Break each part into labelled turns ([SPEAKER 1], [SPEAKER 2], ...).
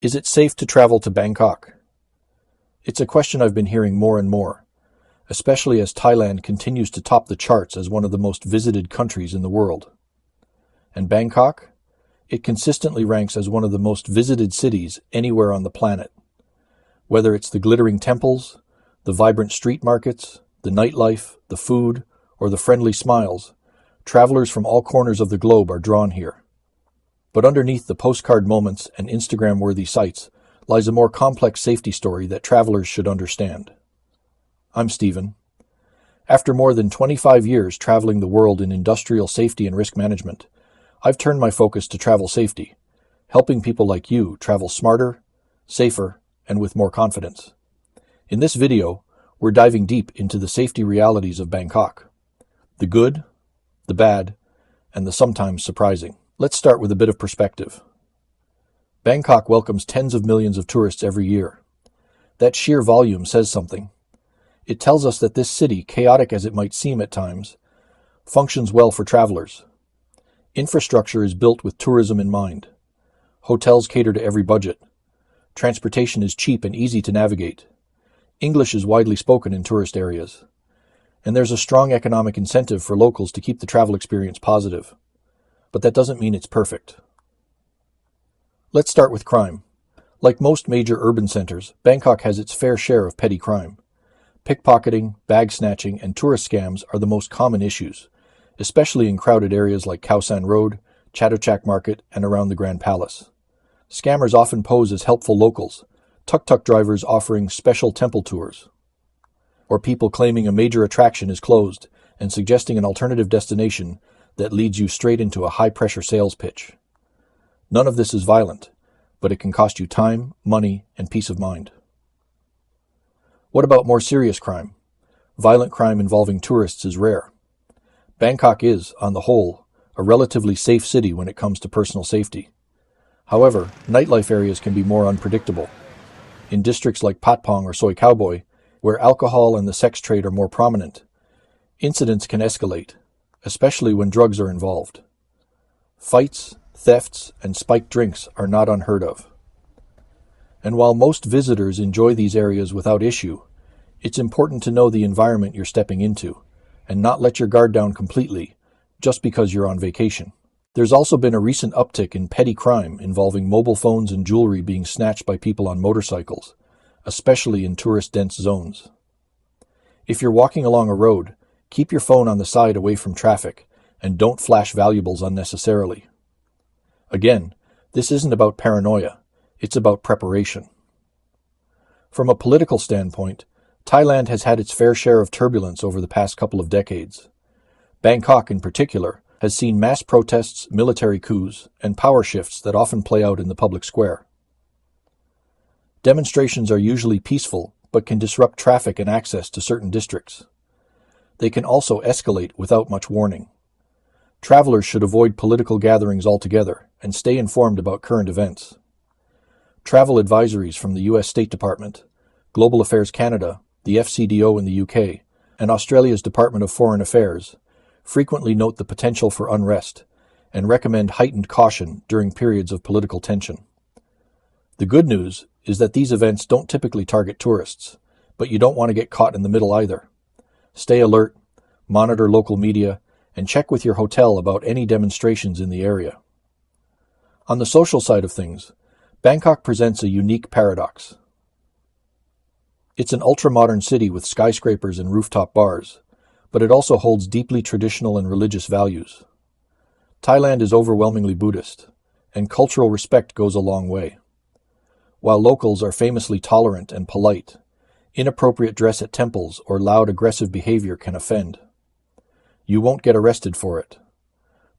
[SPEAKER 1] Is it safe to travel to Bangkok? It's a question I've been hearing more and more, especially as Thailand continues to top the charts as one of the most visited countries in the world. And Bangkok? It consistently ranks as one of the most visited cities anywhere on the planet. Whether it's the glittering temples, the vibrant street markets, the nightlife, the food, or the friendly smiles, travelers from all corners of the globe are drawn here. But underneath the postcard moments and Instagram-worthy sites lies a more complex safety story that travelers should understand. I'm Stephen. After more than 25 years traveling the world in industrial safety and risk management, I've turned my focus to travel safety, helping people like you travel smarter, safer, and with more confidence. In this video, we're diving deep into the safety realities of Bangkok. The good, the bad, and the sometimes surprising. Let's start with a bit of perspective. Bangkok welcomes tens of millions of tourists every year. That sheer volume says something. It tells us that this city, chaotic as it might seem at times, functions well for travelers. Infrastructure is built with tourism in mind. Hotels cater to every budget. Transportation is cheap and easy to navigate. English is widely spoken in tourist areas. And there's a strong economic incentive for locals to keep the travel experience positive. But that doesn't mean it's perfect. Let's start with crime. Like most major urban centers, Bangkok has its fair share of petty crime. Pickpocketing, bag snatching, and tourist scams are the most common issues, especially in crowded areas like Khao San Road, Chatuchak Market, and around the Grand Palace. Scammers often pose as helpful locals, tuk-tuk drivers offering special temple tours, or people claiming a major attraction is closed and suggesting an alternative destination that leads you straight into a high-pressure sales pitch. None of this is violent, but it can cost you time, money, and peace of mind. What about more serious crime? Violent crime involving tourists is rare. Bangkok is, on the whole, a relatively safe city when it comes to personal safety. However, nightlife areas can be more unpredictable. In districts like Patpong or Soi Cowboy, where alcohol and the sex trade are more prominent, incidents can escalate, especially when drugs are involved. Fights, thefts, and spiked drinks are not unheard of. And while most visitors enjoy these areas without issue, it's important to know the environment you're stepping into, and not let your guard down completely just because you're on vacation. There's also been a recent uptick in petty crime involving mobile phones and jewelry being snatched by people on motorcycles, especially in tourist-dense zones. If you're walking along a road, keep your phone on the side away from traffic, and don't flash valuables unnecessarily. Again, this isn't about paranoia, it's about preparation. From a political standpoint, Thailand has had its fair share of turbulence over the past couple of decades. Bangkok, in particular, has seen mass protests, military coups, and power shifts that often play out in the public square. Demonstrations are usually peaceful, but can disrupt traffic and access to certain districts. They can also escalate without much warning. Travelers should avoid political gatherings altogether and stay informed about current events. Travel advisories from the U.S. State Department, Global Affairs Canada, the FCDO in the UK, and Australia's Department of Foreign Affairs frequently note the potential for unrest and recommend heightened caution during periods of political tension. The good news is that these events don't typically target tourists, but you don't want to get caught in the middle either. Stay alert, monitor local media, and check with your hotel about any demonstrations in the area. On the social side of things, Bangkok presents a unique paradox. It's an ultra-modern city with skyscrapers and rooftop bars, but it also holds deeply traditional and religious values. Thailand is overwhelmingly Buddhist, and cultural respect goes a long way. While locals are famously tolerant and polite, inappropriate dress at temples or loud, aggressive behavior can offend. You won't get arrested for it,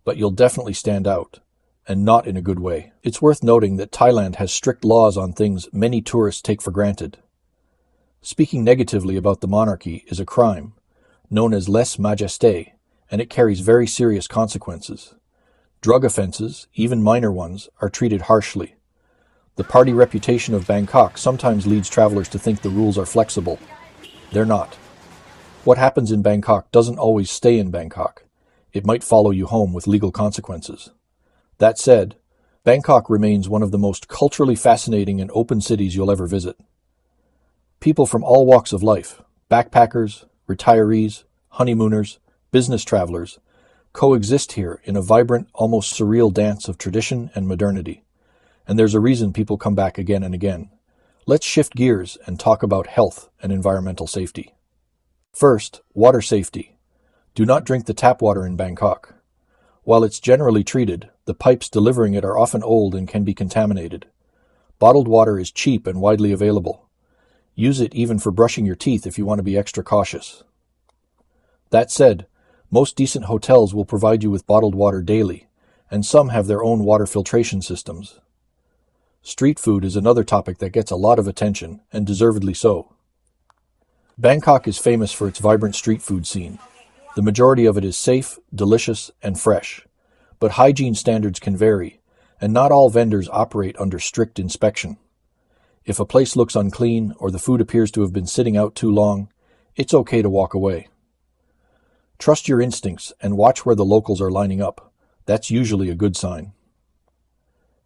[SPEAKER 1] but you'll definitely stand out, and not in a good way. It's worth noting that Thailand has strict laws on things many tourists take for granted. Speaking negatively about the monarchy is a crime, known as lèse majesté, and it carries very serious consequences. Drug offenses, even minor ones, are treated harshly. The party reputation of Bangkok sometimes leads travelers to think the rules are flexible. They're not. What happens in Bangkok doesn't always stay in Bangkok. It might follow you home with legal consequences. That said, Bangkok remains one of the most culturally fascinating and open cities you'll ever visit. People from all walks of life, backpackers, retirees, honeymooners, business travelers, coexist here in a vibrant, almost surreal dance of tradition and modernity. And there's a reason people come back again and again. Let's shift gears and talk about health and environmental safety. First, water safety. Do not drink the tap water in Bangkok. While it's generally treated, the pipes delivering it are often old and can be contaminated. Bottled water is cheap and widely available. Use it even for brushing your teeth if you want to be extra cautious. That said, most decent hotels will provide you with bottled water daily, and some have their own water filtration systems. Street food is another topic that gets a lot of attention, and deservedly so. Bangkok is famous for its vibrant street food scene. The majority of it is safe, delicious, and fresh. But hygiene standards can vary, and not all vendors operate under strict inspection. If a place looks unclean or the food appears to have been sitting out too long, it's okay to walk away. Trust your instincts and watch where the locals are lining up. That's usually a good sign.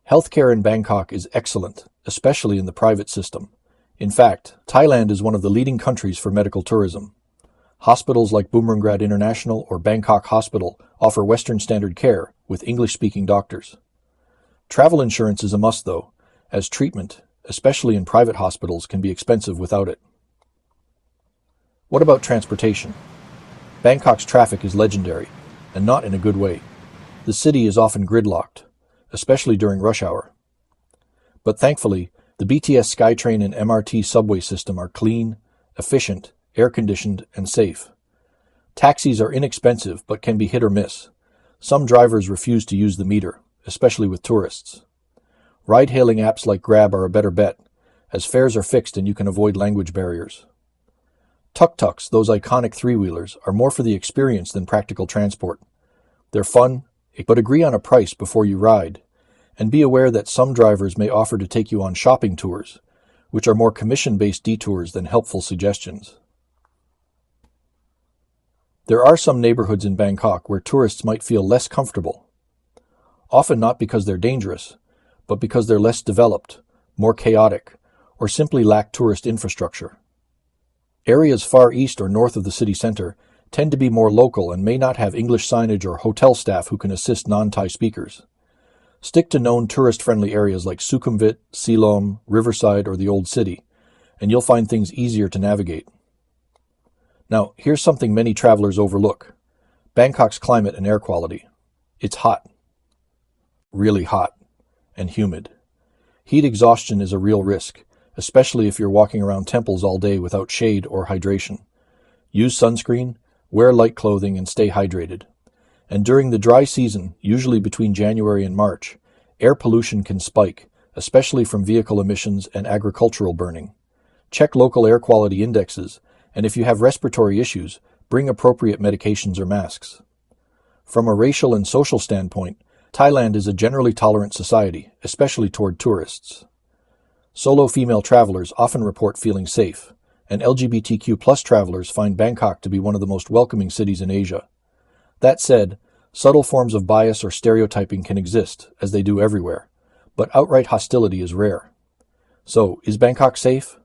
[SPEAKER 1] Healthcare in Bangkok is excellent, especially in the private system. In fact, Thailand is one of the leading countries for medical tourism. Hospitals like Bumrungrad International or Bangkok Hospital offer Western standard care with English-speaking doctors. Travel insurance is a must, though, as treatment, especially in private hospitals, can be expensive without it. What about transportation? Bangkok's traffic is legendary, and not in a good way. The city is often gridlocked, especially during rush hour. But thankfully, the BTS SkyTrain and MRT subway system are clean, efficient, air-conditioned, and safe. Taxis are inexpensive but can be hit or miss. Some drivers refuse to use the meter, especially with tourists. Ride-hailing apps like Grab are a better bet, as fares are fixed and you can avoid language barriers. Tuk-tuks, those iconic three-wheelers, are more for the experience than practical transport. They're fun, but agree on a price before you ride, and be aware that some drivers may offer to take you on shopping tours, which are more commission-based detours than helpful suggestions. There are some neighborhoods in Bangkok where tourists might feel less comfortable, often not because they're dangerous, but because they're less developed, more chaotic, or simply lack tourist infrastructure. Areas far east or north of the city center tend to be more local and may not have English signage or hotel staff who can assist non-Thai speakers. Stick to known tourist-friendly areas like Sukhumvit, Siloam, Riverside, or the Old City, and you'll find things easier to navigate. Now, here's something many travelers overlook: Bangkok's climate and air quality. It's hot. Really hot. And humid. Heat exhaustion is a real risk, especially if you're walking around temples all day without shade or hydration. Use sunscreen, wear light clothing, and stay hydrated. And during the dry season, usually between January and March, air pollution can spike, especially from vehicle emissions and agricultural burning. Check local air quality indexes, and if you have respiratory issues, bring appropriate medications or masks. From a racial and social standpoint, Thailand is a generally tolerant society, especially toward tourists. Solo female travelers often report feeling safe, and LGBTQ+ travelers find Bangkok to be one of the most welcoming cities in Asia. That said, subtle forms of bias or stereotyping can exist, as they do everywhere, but outright hostility is rare. So, is Bangkok safe?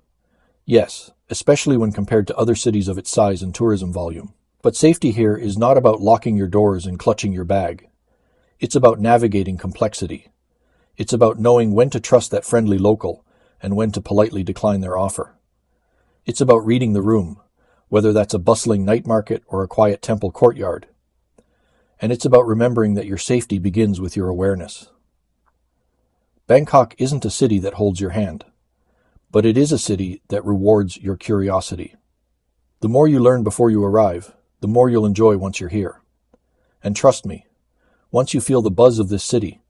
[SPEAKER 1] Yes, especially when compared to other cities of its size and tourism volume. But safety here is not about locking your doors and clutching your bag. It's about navigating complexity. It's about knowing when to trust that friendly local and when to politely decline their offer. It's about reading the room, whether that's a bustling night market or a quiet temple courtyard. And it's about remembering that your safety begins with your awareness. Bangkok isn't a city that holds your hand, but it is a city that rewards your curiosity. The more you learn before you arrive, the more you'll enjoy once you're here. And trust me, once you feel the buzz of this city,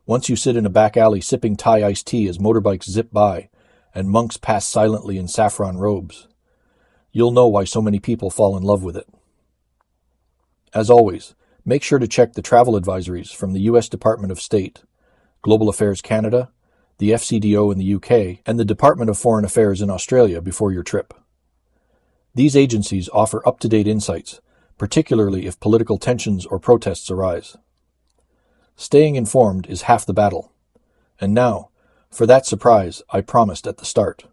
[SPEAKER 1] once you sit in a back alley sipping Thai iced tea as motorbikes zip by and monks pass silently in saffron robes, you'll know why so many people fall in love with it. As always, make sure to check the travel advisories from the U.S. Department of State, Global Affairs Canada, the FCDO in the UK, and the Department of Foreign Affairs in Australia before your trip. These agencies offer up-to-date insights, particularly if political tensions or protests arise. Staying informed is half the battle. And now, for that surprise I promised at the start.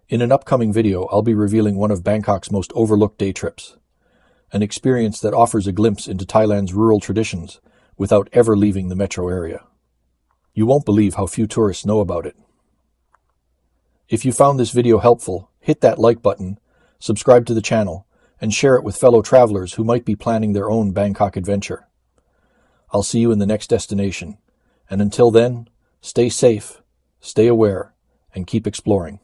[SPEAKER 1] In an upcoming video, I'll be revealing one of Bangkok's most overlooked day trips, an experience that offers a glimpse into Thailand's rural traditions without ever leaving the metro area. You won't believe how few tourists know about it. If you found this video helpful, hit that like button, subscribe to the channel, and share it with fellow travelers who might be planning their own Bangkok adventure. I'll see you in the next destination, and until then, stay safe, stay aware, and keep exploring.